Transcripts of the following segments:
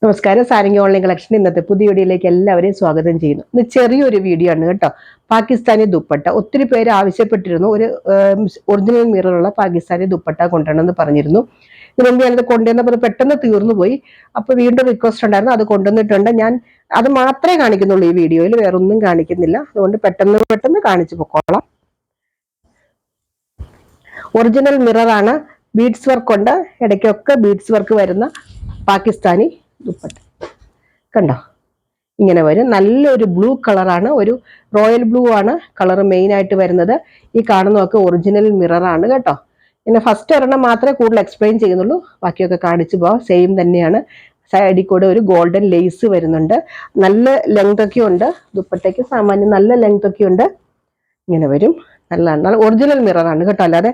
നമസ്കാരം. Sarangi online collection ഇന്നത്തെ പുതിയ വീഡിയോയിലേക്ക് എല്ലാവരെയും സ്വാഗതം ചെയ്യുന്നു. ഇന്ന് ചെറിയൊരു വീഡിയോ ആണ് കേട്ടോ. പാകിസ്ഥാനി ദുപ്പട്ട ഒത്തിരി പേര് ആവശ്യപ്പെട്ടിരുന്നു. ഒരു ഒറിജിനൽ മിററുള്ള പാകിസ്ഥാനി ദുപ്പട്ട കൊണ്ടുവരണമെന്ന് പറഞ്ഞിരുന്നു. ഇതിനു മുമ്പ് ഞാനത് കൊണ്ടുവന്നപ്പോൾ പെട്ടെന്ന് തീർന്നു പോയി. അപ്പൊ വീണ്ടും റിക്വസ്റ്റ് ഉണ്ടായിരുന്നു, അത് കൊണ്ടുവന്നിട്ടുണ്ട്. ഞാൻ അത് മാത്രമേ കാണിക്കുന്നുള്ളൂ ഈ വീഡിയോയിൽ, വേറെ ഒന്നും കാണിക്കുന്നില്ല. അതുകൊണ്ട് പെട്ടെന്ന് കാണിച്ചു പൊക്കോളാം. ഒറിജിനൽ മിററാണ്, ബീഡ്സ് വർക്ക് ഉണ്ട്, ഇടയ്ക്കൊക്കെ ബീഡ്സ് വർക്ക് വരുന്ന പാകിസ്ഥാനി ദുപ്പട്ട കണ്ടോ. ഇങ്ങനെ വരും. നല്ലൊരു ബ്ലൂ കളറാണ്, ഒരു റോയൽ ബ്ലൂ ആണ് കളർ മെയിൻ ആയിട്ട് വരുന്നത്. ഈ കാണുന്നതൊക്കെ ഒറിജിനൽ മിററാണ് കേട്ടോ. പിന്നെ ഫസ്റ്റ് ഒരെണ്ണം മാത്രമേ കൂടുതൽ എക്സ്പ്ലെയിൻ ചെയ്യുന്നുള്ളൂ, ബാക്കിയൊക്കെ കാണിച്ചു പോവാം. സെയിം തന്നെയാണ്. സൈഡിൽ കൂടെ ഒരു ഗോൾഡൻ ലേസ് വരുന്നുണ്ട്. നല്ല ലെങ്ത് ഒക്കെ ഉണ്ട് ദുപ്പട്ടയ്ക്ക്, സാമാന്യം നല്ല ലെങ്ത് ഒക്കെ ഉണ്ട്. ഇങ്ങനെ വരും. നല്ല ഒറിജിനൽ മിററാണ് കേട്ടോ, അല്ലാതെ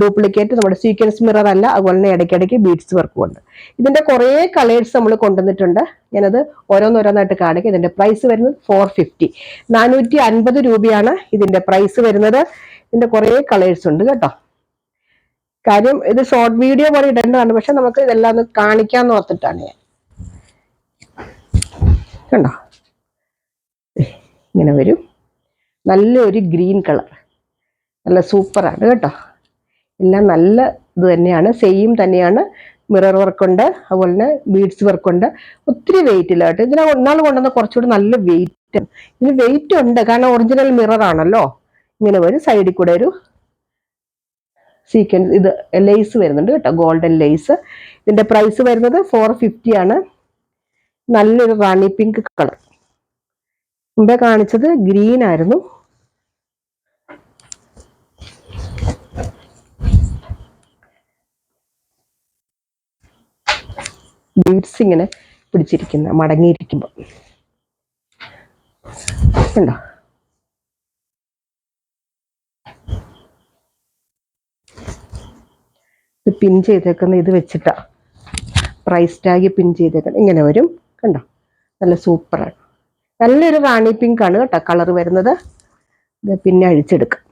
ഡ്യൂപ്ലിക്കേറ്റ് നമ്മുടെ സീക്വൻസ് മിറർ അല്ല. അതുപോലെ തന്നെ ഇടയ്ക്കിടയ്ക്ക് ബീഡ്സ് വർക്കും ഉണ്ട്. ഇതിന്റെ കുറേ കളേഴ്സ് നമ്മൾ കൊണ്ടുവന്നിട്ടുണ്ട്. ഞാനത് ഓരോന്നോരോന്നായിട്ട് കാണിക്കാം. ഇതിന്റെ പ്രൈസ് വരുന്നത് 450, 450 രൂപയാണ് ഇതിന്റെ പ്രൈസ് വരുന്നത്. ഇതിന്റെ കുറേ കളേഴ്സ് ഉണ്ട് കേട്ടോ. കാര്യം ഇത് ഷോർട്ട് വീഡിയോ പോലെ ഇടേണ്ടതാണ്, പക്ഷെ നമുക്ക് ഇതെല്ലാം ഒന്ന് കാണിക്കാന്ന് ഓർത്തിട്ടാണ് ഞാൻ. കണ്ടോ, ഇങ്ങനെ വരും. നല്ലൊരു ഗ്രീൻ കളർ, നല്ല സൂപ്പറാണ് കേട്ടോ. എല്ലാം നല്ല ഇത് തന്നെയാണ്, സെയിം തന്നെയാണ്. മിറർ വർക്കുണ്ട്, അതുപോലെ തന്നെ ബീഡ്സ് വർക്കുണ്ട്. ഒത്തിരി വെയിറ്റ് ഇല്ല കേട്ടോ. ഇതിനെ ഒന്നാൾ കൊണ്ടുവന്ന കുറച്ചുകൂടി നല്ല വെയിറ്റ്, ഇതിന് വെയിറ്റ് ഉണ്ട്, കാരണം ഒറിജിനൽ മിറർ ആണല്ലോ. ഇങ്ങനെ വരും. സൈഡിൽ കൂടെ ഒരു സീക്വൻസ് ഇത് ലേസ് വരുന്നുണ്ട് കേട്ടോ, ഗോൾഡൻ ലേസ്. ഇതിന്റെ പ്രൈസ് വരുന്നത് 450 ആണ്. നല്ലൊരു റാണി പിങ്ക് കളർ. മുമ്പേ കാണിച്ചത് ഗ്രീൻ ആയിരുന്നു. ബീഡ്സ് ഇങ്ങനെ പിടിച്ചിരിക്കുന്ന, മടങ്ങിയിരിക്കുമ്പോൾ ഉണ്ടോ. ഇത് പിൻ ചെയ്തേക്കുന്ന ഇത് വെച്ചിട്ടാ പ്രൈസ് ടാഗ് പിൻ ചെയ്തേക്കുന്നത്. ഇങ്ങനെ വരും കണ്ടോ, നല്ല സൂപ്പറാണ്. നല്ലൊരു റാണി പിങ്ക് ആണ് കേട്ടോ കളർ വരുന്നത്. ഇത് പിന്നെ അഴിച്ചെടുക്കാം.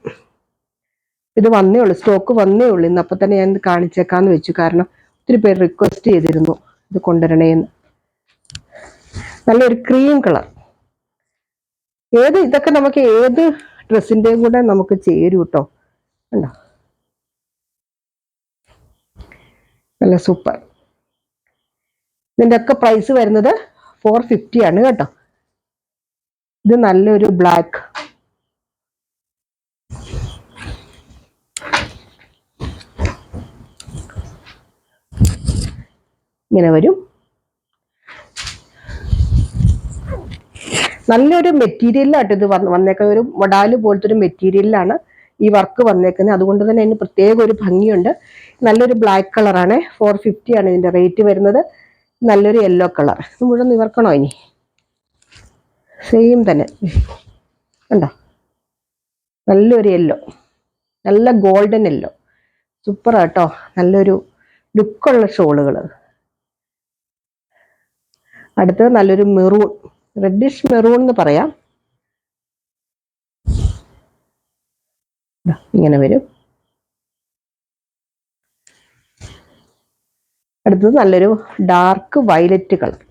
ഇത് വന്നേ ഉള്ളൂ, സ്റ്റോക്ക് വന്നേ ഉള്ളൂ. ഇന്ന് അപ്പം തന്നെ ഞാൻ ഇത് കാണിച്ചേക്കാന്ന് വെച്ചു, കാരണം ഒത്തിരി പേര് റിക്വസ്റ്റ് ചെയ്തിരുന്നു ഇത് കൊണ്ടുവരണേന്ന്. നല്ലൊരു ക്രീം കളർ. ഇതൊക്കെ നമുക്ക് ഏത് ഡ്രസ്സിന്റെയും കൂടെ നമുക്ക് ചേരും കേട്ടോ. കണ്ടോ, നല്ല സൂപ്പർ. ഇതിന്റെ ഒക്കെ പ്രൈസ് വരുന്നത് 450 ആണ് കേട്ടോ. ഇത് നല്ലൊരു ബ്ലാക്ക്, ഇങ്ങനെ വരും. നല്ലൊരു മെറ്റീരിയലായിട്ട് ഇത് വന്നേക്കുന്ന, ഒരു മൊഡാല് പോലത്തെ ഒരു മെറ്റീരിയലിലാണ് ഈ വർക്ക് വന്നേക്കുന്നത്. അതുകൊണ്ട് തന്നെ അതിന് പ്രത്യേക ഒരു ഭംഗിയുണ്ട്. നല്ലൊരു ബ്ലാക്ക് കളറാണ്. 450 ആണ് ഇതിന്റെ റേറ്റ് വരുന്നത്. നല്ലൊരു യെല്ലോ കളർ. ഇത് മുഴുവൻ നിവർക്കണോ ഇനി? സെയിം തന്നെ കണ്ടോ, നല്ലൊരു യെല്ലോ, നല്ല ഗോൾഡൻ യെല്ലോ, സൂപ്പർ ആട്ടോ. നല്ലൊരു ലുക്കുള്ള ഷോളുകൾ. അടുത്തത് നല്ലൊരു മെറൂൺ, റെഡിഷ് മെറൂൺ എന്ന് പറയാം. ഇങ്ങനെ വരും. അടുത്തത് നല്ലൊരു ഡാർക്ക് വയലറ്റ് കളർ.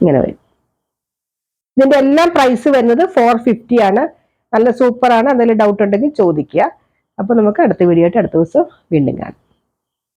ഇങ്ങനെ വരും. ഇതിന്റെ എല്ലാം പ്രൈസ് വരുന്നത് 450 ആണ്. നല്ല സൂപ്പറാണ്. എന്തെങ്കിലും ഡൗട്ട് ഉണ്ടെങ്കിൽ ചോദിക്കുക. അപ്പൊ നമുക്ക് അടുത്ത വീഡിയോ ആയിട്ട് അടുത്ത ദിവസം വീണ്ടും കാണാം.